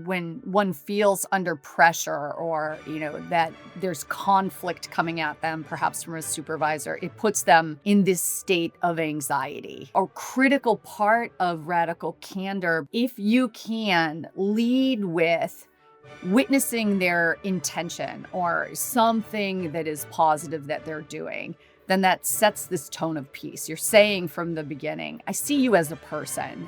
when one feels under pressure or, that there's conflict coming at them, perhaps from a supervisor, it puts them in this state of anxiety. A critical part of radical candor, if you can lead with witnessing their intention or something that is positive that they're doing, then that sets this tone of peace. You're saying from the beginning, I see you as a person.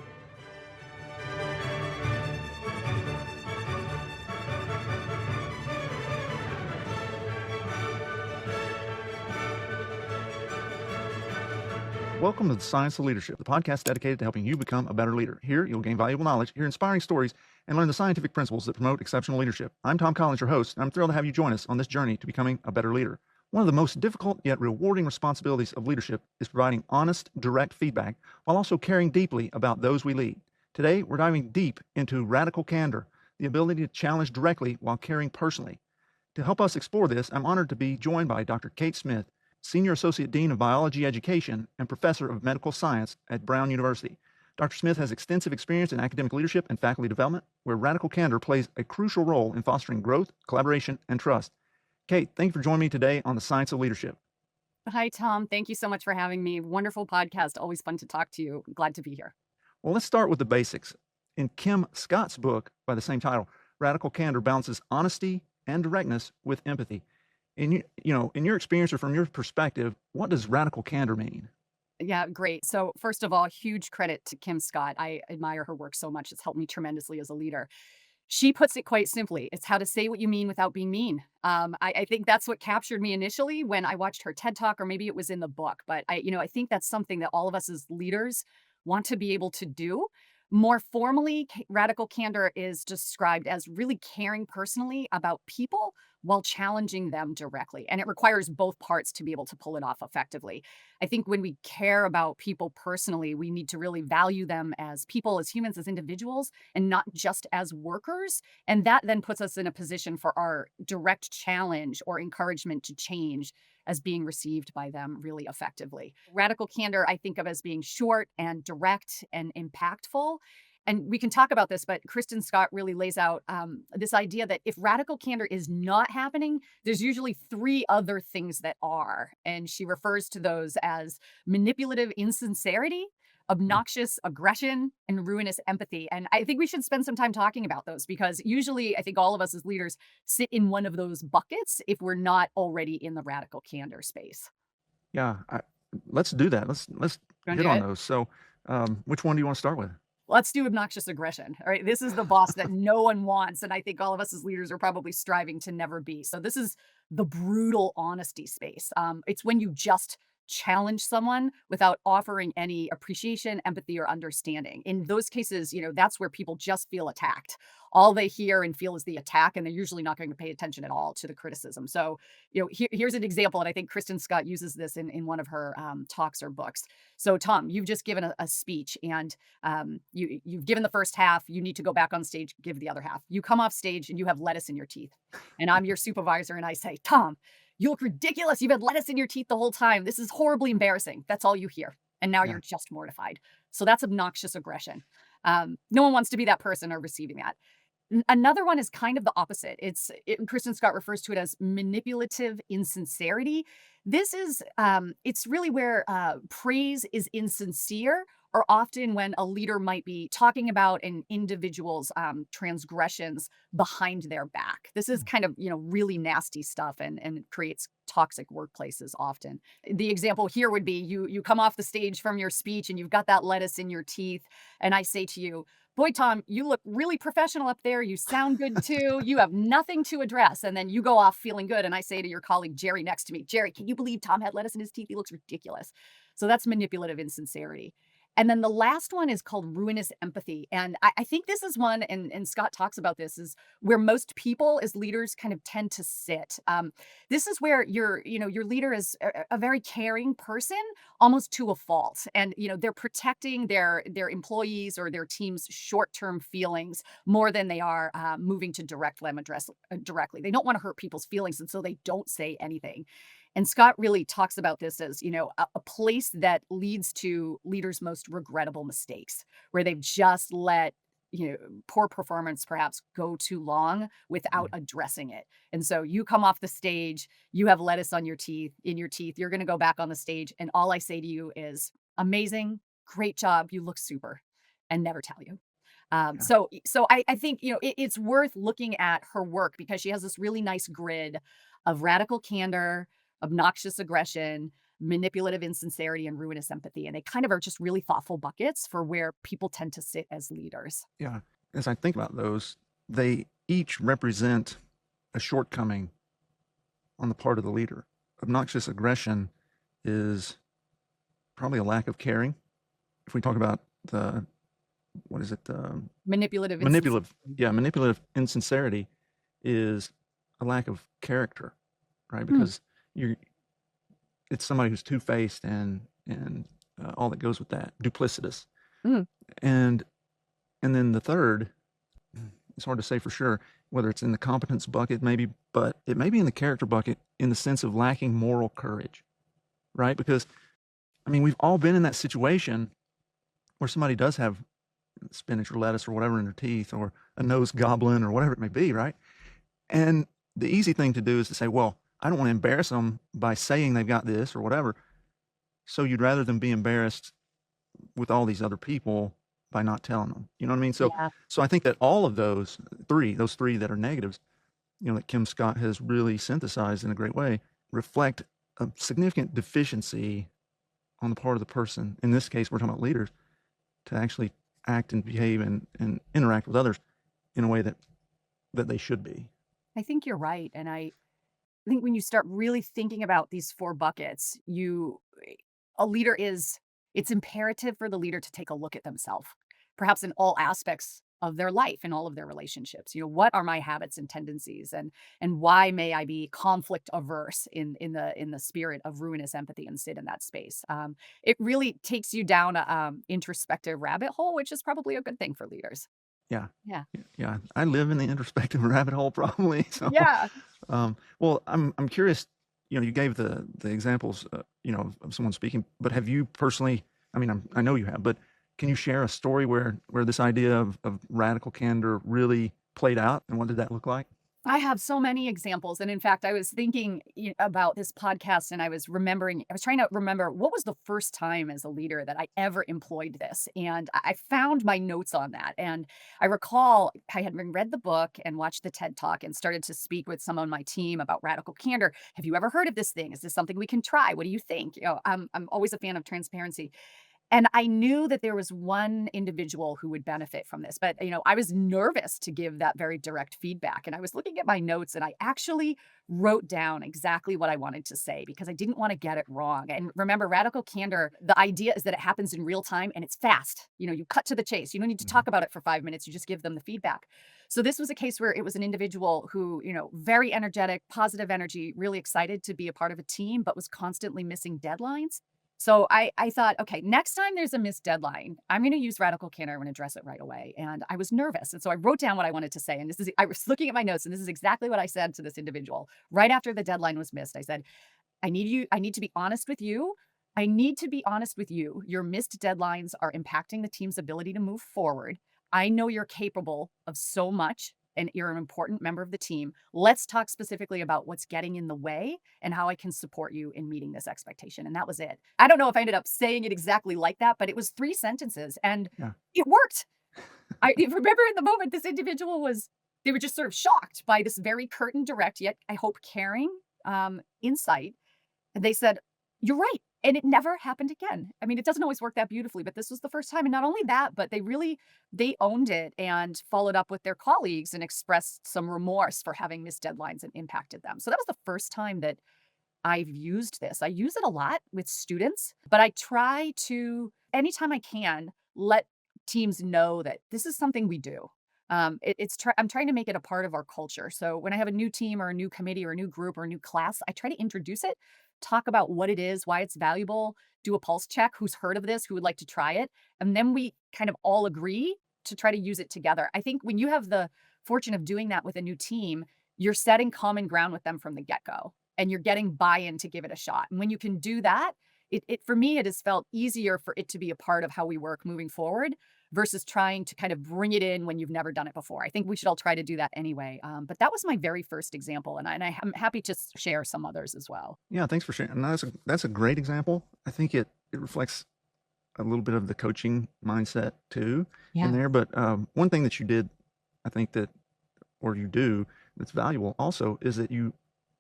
Welcome to the Science of Leadership, the podcast dedicated to helping you become a better leader. Here, you'll gain valuable knowledge, hear inspiring stories, and learn the scientific principles that promote exceptional leadership. I'm Tom Collins, your host, and I'm thrilled to have you join us on this journey to becoming a better leader. One of the most difficult yet rewarding responsibilities of leadership is providing honest, direct feedback while also caring deeply about those we lead. Today, we're diving deep into radical candor, the ability to challenge directly while caring personally. To help us explore this, I'm honored to be joined by Dr. Kate Smith, Senior Associate Dean of Biology Education and Professor of Medical Science at Brown University. Dr. Smith has extensive experience in academic leadership and faculty development, where radical candor plays a crucial role in fostering growth, collaboration, and trust. Kate, thank you for joining me today on the Science of Leadership. Hi, Tom. Thank you so much for having me. Wonderful podcast. Always fun to talk to you. Glad to be here. Well, let's start with the basics. In Kim Scott's book by the same title, Radical Candor balances honesty and directness with empathy. In your experience or from your perspective, what does radical candor mean? Yeah, great. So, first of all, huge credit to Kim Scott. I admire her work so much. It's helped me tremendously as a leader. She puts it quite simply. It's how to say what you mean without being mean. I think that's what captured me initially when I watched her TED Talk, or maybe it was in the book. But I think that's something that all of us as leaders want to be able to do. More formally, radical candor is described as really caring personally about people while challenging them directly. And it requires both parts to be able to pull it off effectively. I think when we care about people personally, we need to really value them as people, as humans, as individuals, and not just as workers. And that then puts us in a position for our direct challenge or encouragement to change as being received by them really effectively. Radical candor, I think of as being short and direct and impactful. And we can talk about this, but Kristen Scott really lays out this idea that if radical candor is not happening, there's usually three other things that are. And she refers to those as manipulative insincerity, obnoxious aggression, and ruinous empathy. And I think we should spend some time talking about those because usually I think all of us as leaders sit in one of those buckets if we're not already in the radical candor space. Yeah, let's do that. Let's hit on those. So, which one do you want to start with? Let's do obnoxious aggression. All right. This is the boss that no one wants. And I think all of us as leaders are probably striving to never be. So this is the brutal honesty space. It's when you just challenge someone without offering any appreciation, empathy, or understanding. In those cases, that's where people just feel attacked. All they hear and feel is the attack, and they're usually not going to pay attention at all to the criticism. So, here's an example, and I think Kristen Scott uses this in one of her talks or books. So, Tom, you've just given a speech, and you've given the first half. You need to go back on stage, give the other half. You come off stage, and you have lettuce in your teeth. And I'm your supervisor, and I say, Tom, you look ridiculous. You've had lettuce in your teeth the whole time. This is horribly embarrassing. That's all you hear. And now you're just mortified. So that's obnoxious aggression. No one wants to be that person or receiving that. Another one is kind of the opposite. Kristen Scott refers to it as manipulative insincerity. This is, it's really where praise is insincere, or often when a leader might be talking about an individual's transgressions behind their back. This is kind of, really nasty stuff and creates toxic workplaces often. The example here would be you come off the stage from your speech and you've got that lettuce in your teeth. And I say to you, boy, Tom, you look really professional up there. You sound good too. You have nothing to address. And then you go off feeling good. And I say to your colleague, Jerry, next to me, Jerry, can you believe Tom had lettuce in his teeth? He looks ridiculous. So that's manipulative insincerity. And then the last one is called ruinous empathy. And I think this is one, and Scott talks about this, is where most people as leaders kind of tend to sit. This is where your leader is a very caring person, almost to a fault. And, they're protecting their employees or their team's short-term feelings more than they are moving to direct them address directly. They don't want to hurt people's feelings, and so they don't say anything. And Scott really talks about this as, a place that leads to leaders' most regrettable mistakes, where they've just let poor performance perhaps go too long without Mm. addressing it. And so you come off the stage, you have lettuce on your teeth, you're going to go back on the stage, and all I say to you is, "Amazing, great job, you look super," and never tell you. Yeah. So I think it's worth looking at her work because she has this really nice grid of radical candor, obnoxious aggression, manipulative insincerity, and ruinous empathy, and they kind of are just really thoughtful buckets for where people tend to sit as leaders. Yeah. As I think about those, they each represent a shortcoming on the part of the leader. Obnoxious aggression is probably a lack of caring. If we talk about the, what is it? Manipulative insincerity. Manipulative. Yeah. Manipulative insincerity is a lack of character, right? Mm, Because you're, it's somebody who's two-faced and all that goes with that, duplicitous. mm. And and then the third, it's hard to say for sure whether it's in the competence bucket, maybe, but it may be in the character bucket in the sense of lacking moral courage, right? Because, I mean, we've all been in that situation where somebody does have spinach or lettuce or whatever in their teeth or a nose goblin or whatever it may be, right? And the easy thing to do is to say, well, I don't want to embarrass them by saying they've got this or whatever. So you'd rather them be embarrassed with all these other people by not telling them. You know what I mean? Yeah. So I think that all of those three that are negatives, that Kim Scott has really synthesized in a great way, reflect a significant deficiency on the part of the person. In this case, we're talking about leaders to actually act and behave and interact with others in a way that they should be. I think you're right, and I think when you start really thinking about these 4 buckets, a leader is it's imperative for the leader to take a look at themselves, perhaps in all aspects of their life, in all of their relationships. What are my habits and tendencies, and why may I be conflict averse in the spirit of ruinous empathy and sit in that space? It really takes you down a introspective rabbit hole, which is probably a good thing for leaders. Yeah. Yeah. Yeah. I live in the introspective rabbit hole probably. So, Yeah. well, I'm curious, you gave the examples, of someone speaking, but have you personally, I mean, I know you have, but can you share a story where this idea of radical candor really played out, and what did that look like? I have so many examples, and in fact, I was thinking about this podcast, and I was trying to remember what was the first time as a leader that I ever employed this, and I found my notes on that, and I recall I had read the book and watched the TED Talk and started to speak with some on my team about radical candor. Have you ever heard of this thing? Is this something we can try? What do you think? I'm always a fan of transparency. And I knew that there was one individual who would benefit from this, but, I was nervous to give that very direct feedback, and I was looking at my notes, and I actually wrote down exactly what I wanted to say because I didn't wanna get it wrong, and remember, radical candor, the idea is that it happens in real time and it's fast. You cut to the chase. You don't need to Mhm. talk about it for 5 minutes, you just give them the feedback. So this was a case where it was an individual who, very energetic, positive energy, really excited to be a part of a team, but was constantly missing deadlines. So I thought, okay, next time there's a missed deadline, I'm going to use radical candor and address it right away. And I was nervous, and so I wrote down what I wanted to say. And I was looking at my notes, and this is exactly what I said to this individual right after the deadline was missed. I said, I need to be honest with you. I need to be honest with you. Your missed deadlines are impacting the team's ability to move forward. I know you're capable of so much and you're an important member of the team. Let's talk specifically about what's getting in the way and how I can support you in meeting this expectation. And that was it. I don't know if I ended up saying it exactly like that, but it was 3 sentences and Yeah. it worked. I remember in the moment this individual they were just sort of shocked by this very curt and direct, yet I hope caring insight, and they said, "You're right." And it never happened again. I mean, it doesn't always work that beautifully, but this was the first time. And not only that, but they owned it and followed up with their colleagues and expressed some remorse for having missed deadlines and impacted them. So that was the first time that I've used this. I use it a lot with students, but I try to, anytime I can, let teams know that this is something we do. I'm trying to make it a part of our culture. So when I have a new team or a new committee or a new group or a new class, I try to introduce it, talk about what it is, why it's valuable, do a pulse check, who's heard of this, who would like to try it, and then we kind of all agree to try to use it together. I think when you have the fortune of doing that with a new team, you're setting common ground with them from the get-go and you're getting buy-in to give it a shot. And when you can do that, it for me, it has felt easier for it to be a part of how we work moving forward versus trying to kind of bring it in when you've never done it before. I think we should all try to do that anyway. But that was my very first example, and I'm happy to share some others as well. Yeah, thanks for sharing. And that's a great example. I think it reflects a little bit of the coaching mindset too in Yeah. there. But one thing that you did, I think that, or you do, that's valuable also is that you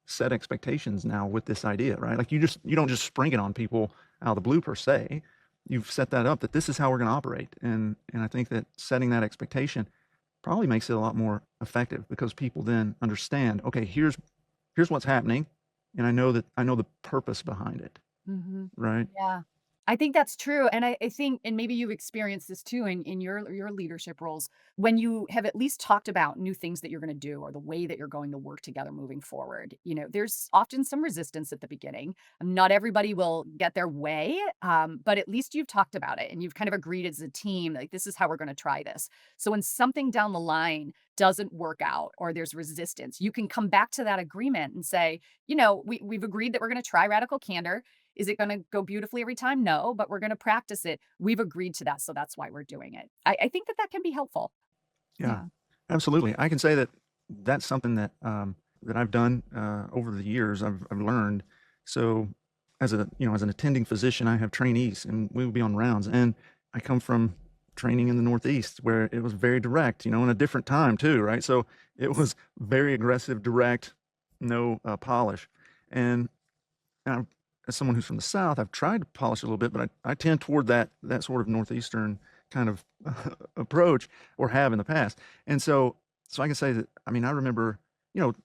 set expectations now with this idea, right? Like you don't just spring it on people out of the blue per se. You've set that up that this is how we're going to operate, and I think that setting that expectation probably makes it a lot more effective because people then understand, okay, here's what's happening, and I know the purpose behind it, Mhm. right? Yeah. I think that's true, and I think and maybe you've experienced this too in your leadership roles, when you have at least talked about new things that you're gonna do or the way that you're going to work together moving forward, there's often some resistance at the beginning. Not everybody will get their way, but at least you've talked about it and you've kind of agreed as a team, like, "This is how we're gonna try this." So when something down the line doesn't work out or there's resistance, you can come back to that agreement and say, we've agreed that we're gonna try radical candor. Is it gonna go beautifully every time? No, but we're gonna practice it. We've agreed to that, so that's why we're doing it. I think that that can be helpful. Yeah, Yeah. absolutely. I can say that that's something that that I've done over the years. I've learned. So, as an attending physician, I have trainees, and we will be on rounds. And I come from training in the Northeast, where it was very direct. In a different time too, right? So it was very aggressive, direct, no polish. And, and as someone who's from the South, I've tried to polish it a little bit, but I tend toward that sort of Northeastern kind of approach, or have in the past. And so I can say that, I mean, I remember, you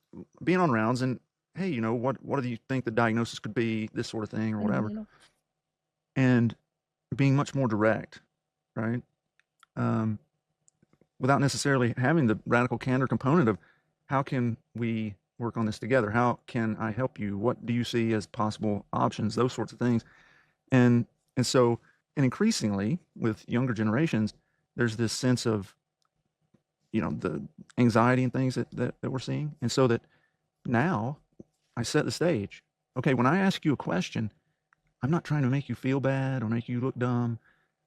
being on rounds and, hey, what do you think the diagnosis could be, this sort of thing or whatever, Mhm. and being much more direct, right? Um, Without necessarily having the radical candor component of how can we work on this together? How can I help you? What do you see as possible options? Those sorts of things. And and so and increasingly with younger generations, there's this sense of, the anxiety and things that we're seeing. And so that now I set the stage. Okay, when I ask you a question, I'm not trying to make you feel bad or make you look dumb.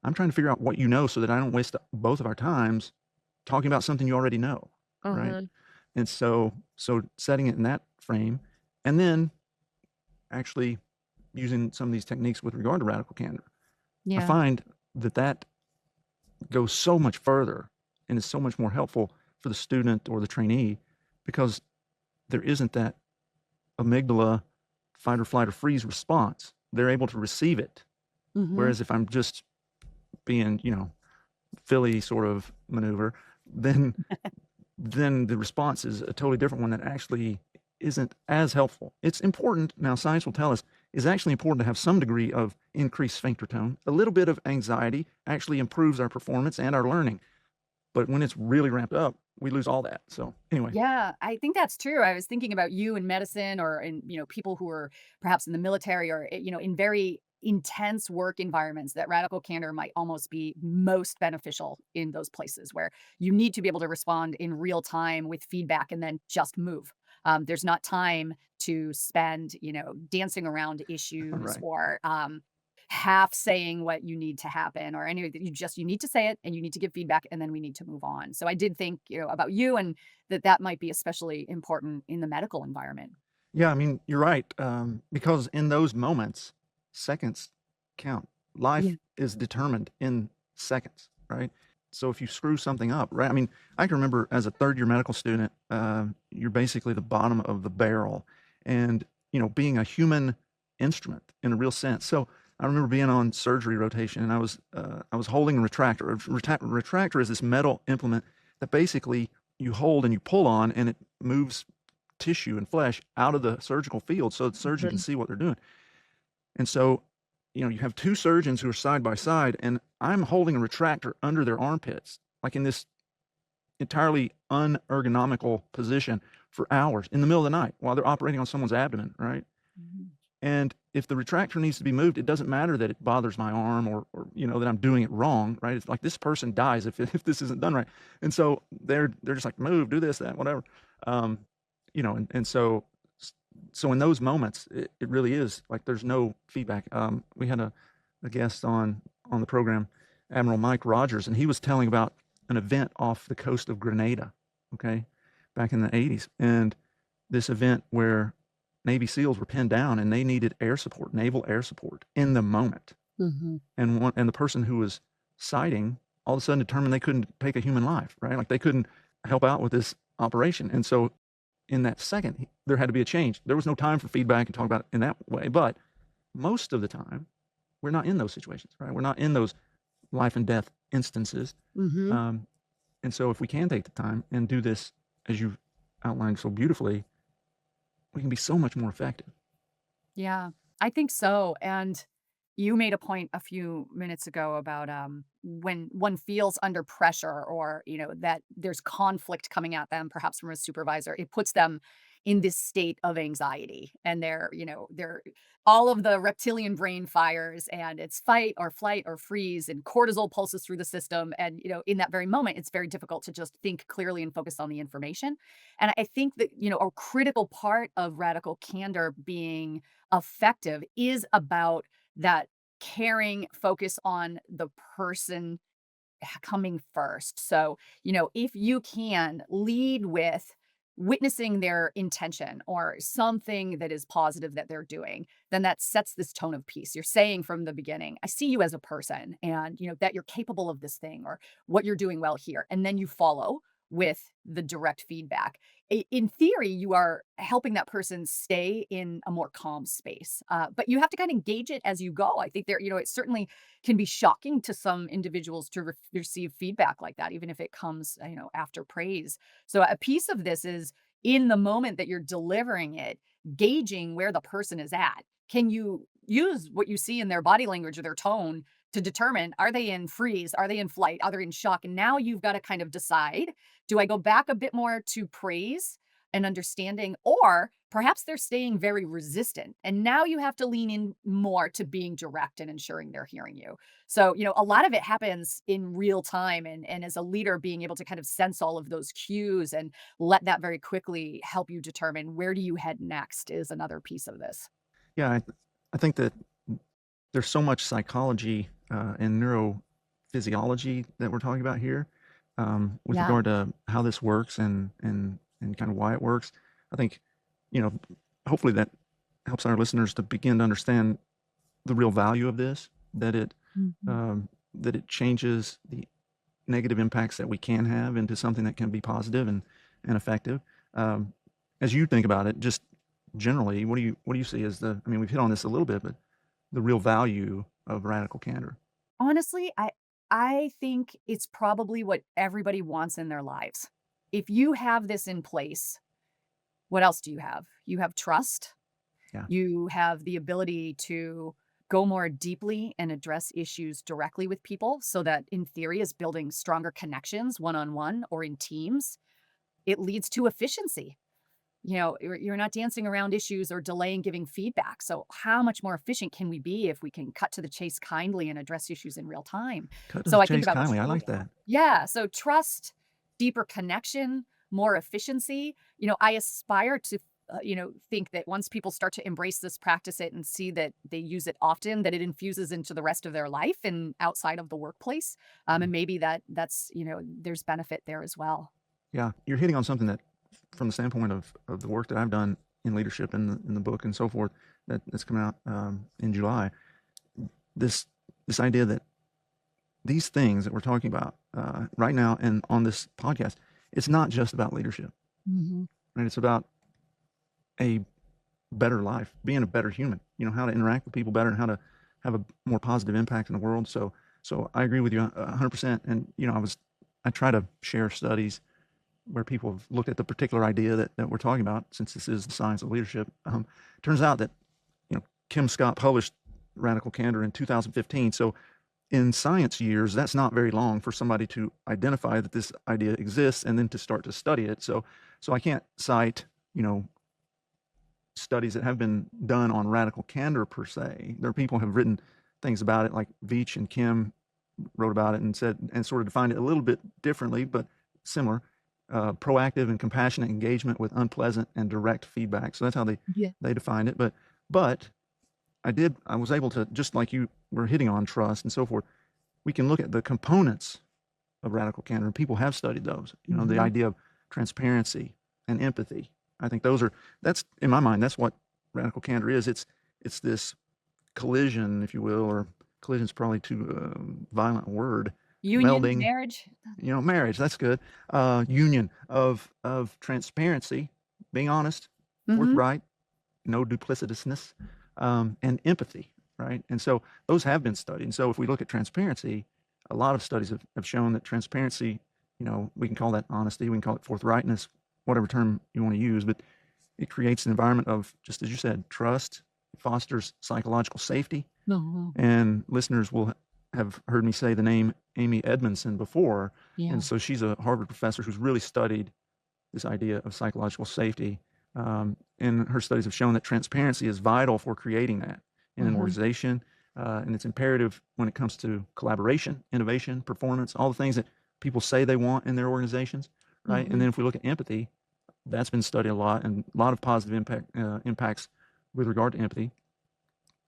I'm trying to figure out what you know so that I don't waste both of our times talking about something you already know, right? Mhm. And so setting it in that frame, and then actually using some of these techniques with regard to radical candor, I Yeah. find that goes so much further and is so much more helpful for the student or the trainee because there isn't that amygdala fight or flight or freeze response. They're able to receive it. Mhm. Whereas if I'm just being, Philly sort of maneuver, then the response is a totally different one that actually isn't as helpful. It's important, now science will tell us, is actually important to have some degree of increased sphincter tone. A little bit of anxiety actually improves our performance and our learning. But when it's really ramped up, we lose all that. So anyway, Yeah, I think that's true. I was thinking about you in medicine or in, people who are perhaps in the military or, in very intense work environments that radical candor might almost be most beneficial in those places where you need to be able to respond in real time with feedback and then just move. There's not time to spend, dancing around issues right. or half saying what you need to happen or any you need to say it and you need to give feedback and then we need to move on. So I did think, about you and that might be especially important in the medical environment. Yeah, I mean, you're right. Because in those moments, seconds count. Yeah. Life is determined in seconds, right? So if you screw something up, right? I mean, I can remember as a third year medical student, you're basically the bottom of the barrel, and being a human instrument in a real sense. So I remember being on surgery rotation, and I was holding a retractor. Retractor is this metal implement that basically you hold and you pull on, and it moves tissue and flesh out of the surgical field so the surgeon can Mhm. see what they're doing. And so, you have two surgeons who are side by side, and I'm holding a retractor under their armpits, like in this entirely unergonomical position for hours in the middle of the night while they're operating on someone's abdomen, right? Mhm. And if the retractor needs to be moved, it doesn't matter that it bothers my arm or that I'm doing it wrong, right? It's like this person dies if this isn't done right. And so they're just like, move, do this, that, whatever. Um, and so in those moments, it really is like there's no feedback. We had a guest on the program Admiral Mike Rogers, and he was telling about an event off the coast of Grenada, okay, back in the 80s. And this event where Navy SEALs were pinned down and they needed air support, naval air support in the moment. Mhm. And the person who was citing all of a sudden determined they couldn't take a human life, right? Like they couldn't help out with this operation. And so in that second, there had to be a change. There was no time for feedback and talk about it in that way. But most of the time, we're not in those situations, right? We're not in those life and death instances. Mhm. And so if we can take the time and do this, as you outlined so beautifully, we can be so much more effective. Yeah, I think so. And you made a point a few minutes ago about when one feels under pressure or, that there's conflict coming at them, perhaps from a supervisor, it puts them in this state of anxiety. And they're all of the reptilian brain fires and it's fight or flight or freeze and cortisol pulses through the system. And, in that very moment, it's very difficult to just think clearly and focus on the information. And I think that, a critical part of radical candor being effective is about that caring focus on the person coming first. So, if you can lead with witnessing their intention or something that is positive that they're doing, then that sets this tone of peace. You're saying from the beginning, I see you as a person and, that you're capable of this thing or what you're doing well here. And then you follow with the direct feedback. In theory, you are helping that person stay in a more calm space. But you have to kind of gauge it as you go. I think it certainly can be shocking to some individuals to receive feedback like that, even if it comes, after praise. So a piece of this is in the moment that you're delivering it, gauging where the person is at. Can you use what you see in their body language or their tone to determine, are they in freeze? Are they in flight? Are they in shock? And now you've got to kind of decide, do I go back a bit more to praise and understanding, or perhaps they're staying very resistant. And now you have to lean in more to being direct and ensuring they're hearing you. So, a lot of it happens in real time. And as a leader, being able to kind of sense all of those cues and let that very quickly help you determine where do you head next is another piece of this. Yeah, I think that there's so much psychology and neurophysiology that we're talking about here with Yeah. regard to how this works and kind of why it works. I think, you know, hopefully that helps our listeners to begin to understand the real value of this, Mhm. that it changes the negative impacts that we can have into something that can be positive and effective. Um, as you think about it, just generally, what do you see as I mean, we've hit on this a little bit, but the real value of radical candor? Honestly, I think it's probably what everybody wants in their lives. If you have this in place, what else do you have? You have trust. Yeah. You have the ability to go more deeply and address issues directly with people so that in theory is building stronger connections one-on-one or in teams. It leads to efficiency. You're not dancing around issues or delaying giving feedback. So how much more efficient can we be if we can cut to the chase kindly and address issues in real time? Cut to the So I think chase about kindly. I like that. yeah, so trust, deeper connection, more efficiency. I aspire to think that once people start to embrace this, practice it and see that they use it often, that it infuses into the rest of their life and outside of the workplace. And maybe that's, there's benefit there as well. Yeah, you're hitting on something that, from the standpoint of the work that I've done in leadership in the book and so forth, that's coming out in July. This idea that these things that we're talking about right now and on this podcast, it's not just about leadership, Mhm. right? It's about a better life, being a better human. How to interact with people better and how to have a more positive impact in the world. So I agree with you 100%. And I try to share studies where people have looked at the particular idea that we're talking about, since this is the science of leadership. Turns out that Kim Scott published Radical Candor in 2015. So in science years, that's not very long for somebody to identify that this idea exists and then to start to study it. So I can't cite studies that have been done on radical candor per se. There are people who have written things about it, like Veach and Kim wrote about it and said and sort of defined it a little bit differently, but similar. Proactive and compassionate engagement with unpleasant and direct feedback. So that's how Yeah. they defined it. But I was able to, just like you were hitting on trust and so forth, we can look at the components of radical candor, and people have studied those. The Mhm. idea of transparency and empathy. I think that's in my mind, that's what radical candor is. It's this collision, if you will, or collision is probably too violent a word, Union, melding, marriage. marriage, that's good. Union of transparency, being honest, Mhm. forthright, no duplicitousness, and empathy, right? And so those have been studied. And so if we look at transparency, a lot of studies have shown that transparency, we can call that honesty, we can call it forthrightness, whatever term you want to use, but it creates an environment of, just as you said, trust. It fosters psychological safety. Mhm. And listeners will have heard me say the name Amy Edmondson before. Yeah. And so she's a Harvard professor who's really studied this idea of psychological safety. And her studies have shown that transparency is vital for creating that in an Mhm. organization. And it's imperative when it comes to collaboration, innovation, performance, all the things that people say they want in their organizations, right? And Mhm. then if we look at empathy, that's been studied a lot, and a lot of positive impacts with regard to empathy.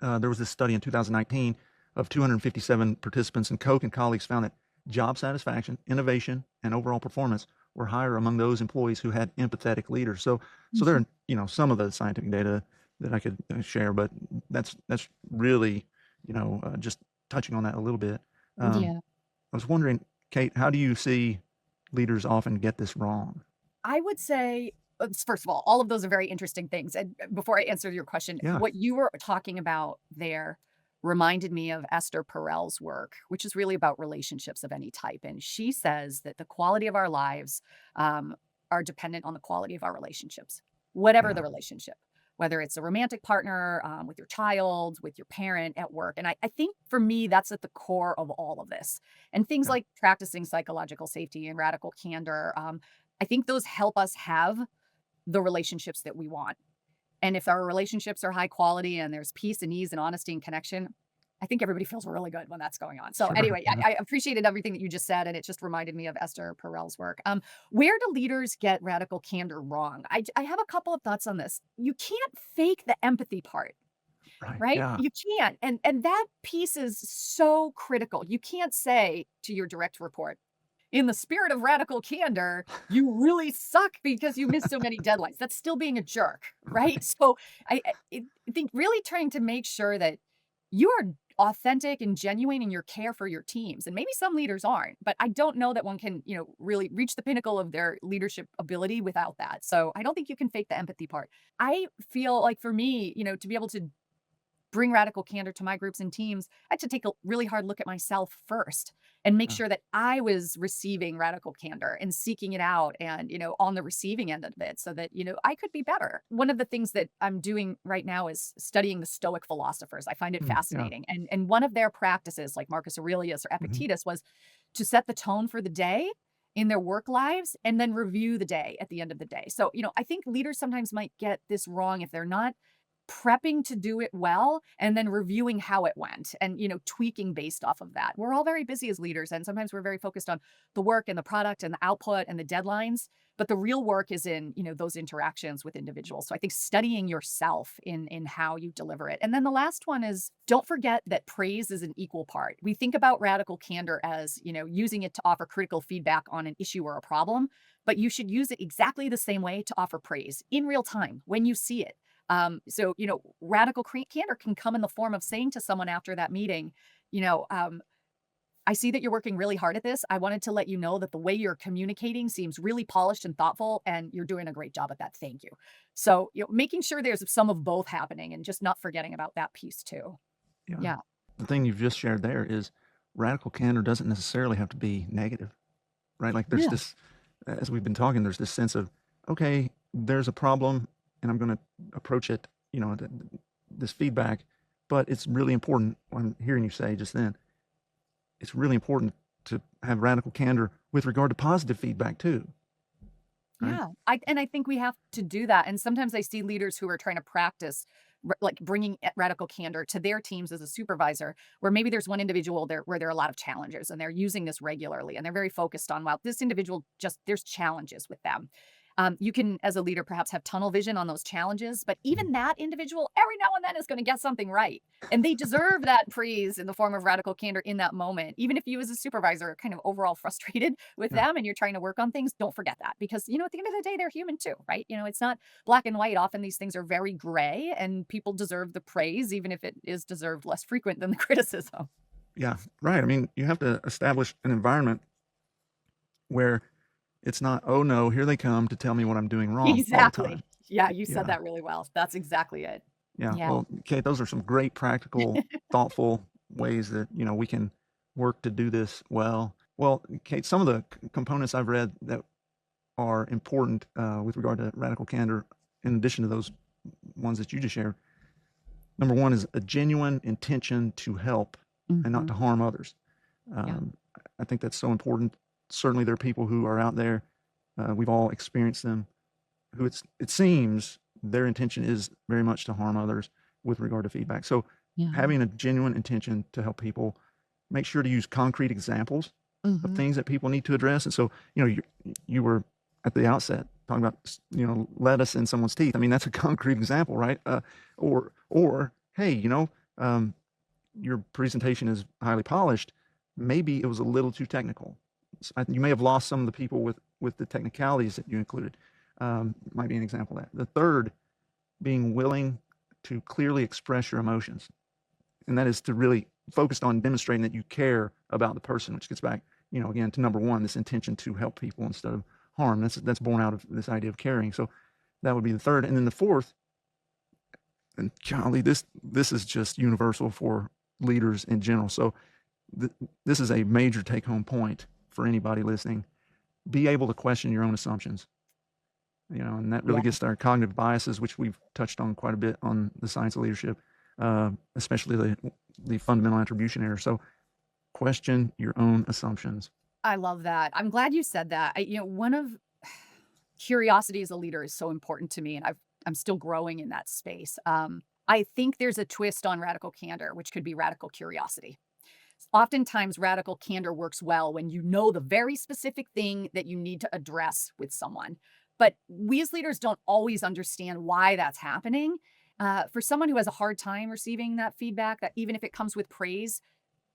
There was this study in 2019 of 257 participants, and Koch and colleagues found that job satisfaction, innovation, and overall performance were higher among those employees who had empathetic leaders. So there Mhm. are some of the scientific data that I could share, but that's really just touching on that a little bit. Um, Yeah. I was wondering, Kate, how do you see leaders often get this wrong? I would say, first of all of those are very interesting things, and before I answer your question, Yeah, what you were talking about there reminded me of Esther Perel's work, which is really about relationships of any type, and she says that the quality of our lives, um, are dependent on the quality of our relationships, whatever yeah, the relationship, whether it's a romantic partner, with your child, with your parent, at work, and I think for me, that's at the core of all of this, and things yeah, like practicing psychological safety and radical candor, I think those help us have the relationships that we want. And if our relationships are high quality and there's peace and ease and honesty and connection, I think everybody feels really good when that's going on. So sure, anyway, yeah. I appreciated everything that you just said, and it just reminded me of Esther Perel's work. Where do leaders get radical candor wrong? I have a couple of thoughts on this. You can't fake the empathy part, Right, right? yeah, You can't, and that piece is so critical. You can't say to your direct report, in the spirit of radical candor, you really suck because you missed so many deadlines. That's still being a jerk, right? right, So I think really trying to make sure that you are authentic and genuine in your care for your teams. And maybe some leaders aren't, but I don't know that one can, really reach the pinnacle of their leadership ability without that. So I don't think you can fake the empathy part. I feel like for me, to be able to bring radical candor to my groups and teams, I had to take a really hard look at myself first and make yeah, sure that I was receiving radical candor and seeking it out and, on the receiving end of it so that, I could be better. One of the things that I'm doing right now is studying the Stoic philosophers. I find it yeah, fascinating. And one of their practices, like Marcus Aurelius or mhm, Epictetus, was to set the tone for the day in their work lives and then review the day at the end of the day. So, I think leaders sometimes might get this wrong if they're not prepping to do it well and then reviewing how it went and tweaking based off of that. We're all very busy as leaders and sometimes we're very focused on the work and the product and the output and the deadlines, but the real work is in those interactions with individuals. So I think studying yourself in how you deliver it. And then the last one is, don't forget that praise is an equal part. We think about radical candor as using it to offer critical feedback on an issue or a problem, but you should use it exactly the same way to offer praise in real time when you see it. So, radical candor can come in the form of saying to someone after that meeting, you know, um, I see that you're working really hard at this. I wanted to let you know that the way you're communicating seems really polished and thoughtful, and you're doing a great job at that. Thank you. So, making sure there's some of both happening and just not forgetting about that piece too. yeah. Yeah. The thing you've just shared there is radical candor doesn't necessarily have to be negative, right? Like there's Yeah. this, as we've been talking, there's this sense of, okay, there's a problem and I'm going to approach it, this feedback, but it's really important. I'm hearing you say just then, it's really important to have radical candor with regard to positive feedback too, right? Yeah, I think we have to do that, and sometimes I see leaders who are trying to practice like bringing radical candor to their teams as a supervisor, where maybe there's one individual there where there are a lot of challenges, and they're using this regularly, and they're very focused on, well, this individual just there's challenges with them. You can, as a leader, perhaps have tunnel vision on those challenges, but even that individual, every now and then, is going to get something right. And they deserve that praise in the form of radical candor in that moment. Even if you, as a supervisor, are kind of overall frustrated with Yeah. them and you're trying to work on things, don't forget that because, at the end of the day, they're human too, right? It's not black and white. Often these things are very gray and people deserve the praise, even if it is deserved less frequent than the criticism. Yeah. Right. I mean, you have to establish an environment where it's not, oh no, here they come to tell me what I'm doing wrong all the time. Exactly. Yeah, you said Yeah. that really well. That's exactly it. Yeah. Yeah. Well, Kate, those are some great practical, thoughtful ways that, we can work to do this well. Well, Kate, some of the components I've read that are important with regard to radical candor, in addition to those ones that you just shared. Number one is a genuine intention to help and not Mhm. to harm others. Yeah. Um, I think that's so important. Certainly, there are people who are out there. We've all experienced them. Who it seems their intention is very much to harm others with regard to feedback. So, Yeah. having a genuine intention to help people, make sure to use concrete examples of Mhm. things that people need to address. And so, you were at the outset talking about, lettuce in someone's teeth. I mean, that's a concrete example, right? Or hey, um, your presentation is highly polished. Maybe it was a little too technical. You may have lost some of the people with the technicalities that you included. Might be an example of that. The third, being willing to clearly express your emotions, and that is to really focus on demonstrating that you care about the person, which gets back, again to number one, this intention to help people instead of harm. That's born out of this idea of caring. So that would be the third, and then the fourth. And golly, this is just universal for leaders in general. So this is a major take-home point for anybody listening. Be able to question your own assumptions. And that really Yeah. gets to our cognitive biases, which we've touched on quite a bit on the science of leadership, especially the fundamental attribution error. So question your own assumptions. I love that. I'm glad you said that. One of curiosity as a leader is so important to me, and I'm still growing in that space. I think there's a twist on radical candor, which could be radical curiosity. Oftentimes, radical candor works well when you know the very specific thing that you need to address with someone. But we as leaders don't always understand why that's happening. For someone who has a hard time receiving that feedback, that even if it comes with praise,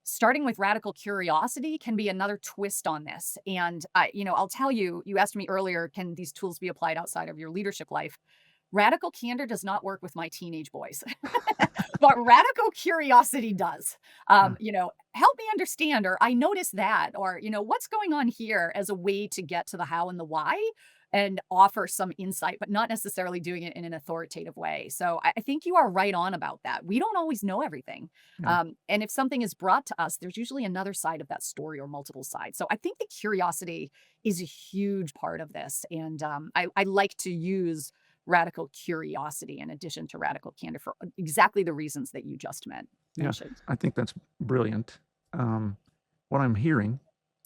starting with radical curiosity can be another twist on this. And I'll tell you, you asked me earlier, can these tools be applied outside of your leadership life? Radical candor does not work with my teenage boys, but radical curiosity does. Yeah, Help me understand, or I noticed that, or, what's going on here as a way to get to the how and the why and offer some insight, but not necessarily doing it in an authoritative way. So I think you are right on about that. We don't always know everything. yeah, And if something is brought to us, there's usually another side of that story or multiple sides. So I think the curiosity is a huge part of this. And I like to use radical curiosity in addition to radical candor for exactly the reasons that you just yeah. mentioned. I think that's brilliant. What I'm hearing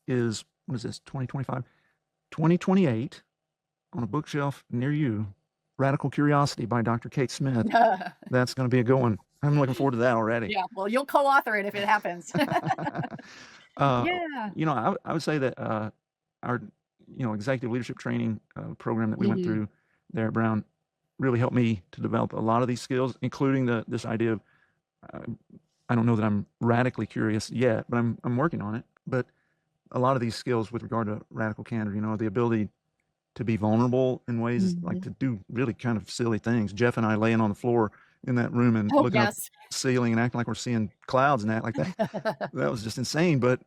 is, what is this, 2025? 2028 on a bookshelf near you, Radical Curiosity by Dr. Kate Smith. That's going to be a good one. I'm looking forward to that already. Yeah, well, you'll co-author it if it happens. uh, Yeah. I would say that our, executive leadership training program that we went Mhm. through there at Brown really helped me to develop a lot of these skills, including this idea of, uh, I don't know that I'm radically curious yet, but I'm working on it. But a lot of these skills with regard to radical candor, the ability to be vulnerable in ways like Mhm. to do really kind of silly things. Jeff and I laying on the floor in that room and Oh, looking up yes. ceiling and acting like we're seeing clouds and that like that. That was just insane. But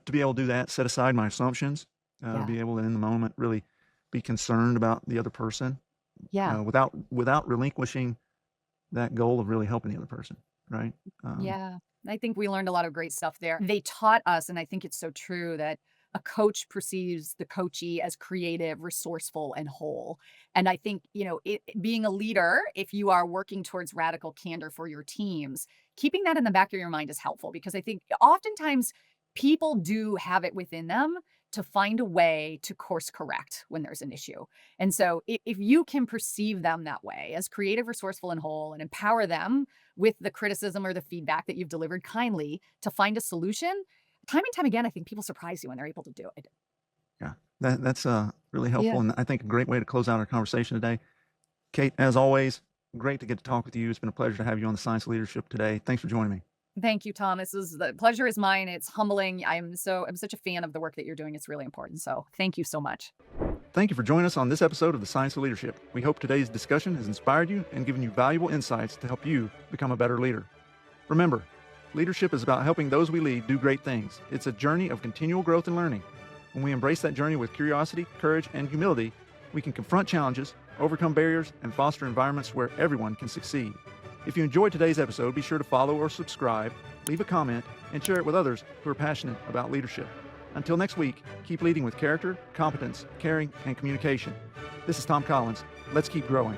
to be able to do that, set aside my assumptions, Yeah. be able to in the moment really be concerned about the other person Yeah. without relinquishing that goal of really helping the other person. Right. Um, Yeah, I think we learned a lot of great stuff there. They taught us, and I think it's so true, that a coach perceives the coachee as creative, resourceful, and whole. And I think, being a leader, if you are working towards radical candor for your teams, keeping that in the back of your mind is helpful because I think oftentimes people do have it within them to find a way to course correct when there's an issue. And so if you can perceive them that way as creative, resourceful, and whole and empower them with the criticism or the feedback that you've delivered kindly to find a solution, time and time again, I think people surprise you when they're able to do it. Yeah, that's really Yeah. helpful, and I think a great way to close out our conversation today. Kate, as always, great to get to talk with you. It's been a pleasure to have you on the Science of Leadership today. Thanks for joining me. Thank you, Tom. The pleasure is mine. It's humbling. I'm such a fan of the work that you're doing. It's really important. So thank you so much. Thank you for joining us on this episode of the Science of Leadership. We hope today's discussion has inspired you and given you valuable insights to help you become a better leader. Remember, leadership is about helping those we lead do great things. It's a journey of continual growth and learning. When we embrace that journey with curiosity, courage, and humility, we can confront challenges, overcome barriers, and foster environments where everyone can succeed. If you enjoyed today's episode, be sure to follow or subscribe, leave a comment, and share it with others who are passionate about leadership. Until next week, keep leading with character, competence, caring, and communication. This is Tom Collins. Let's keep growing.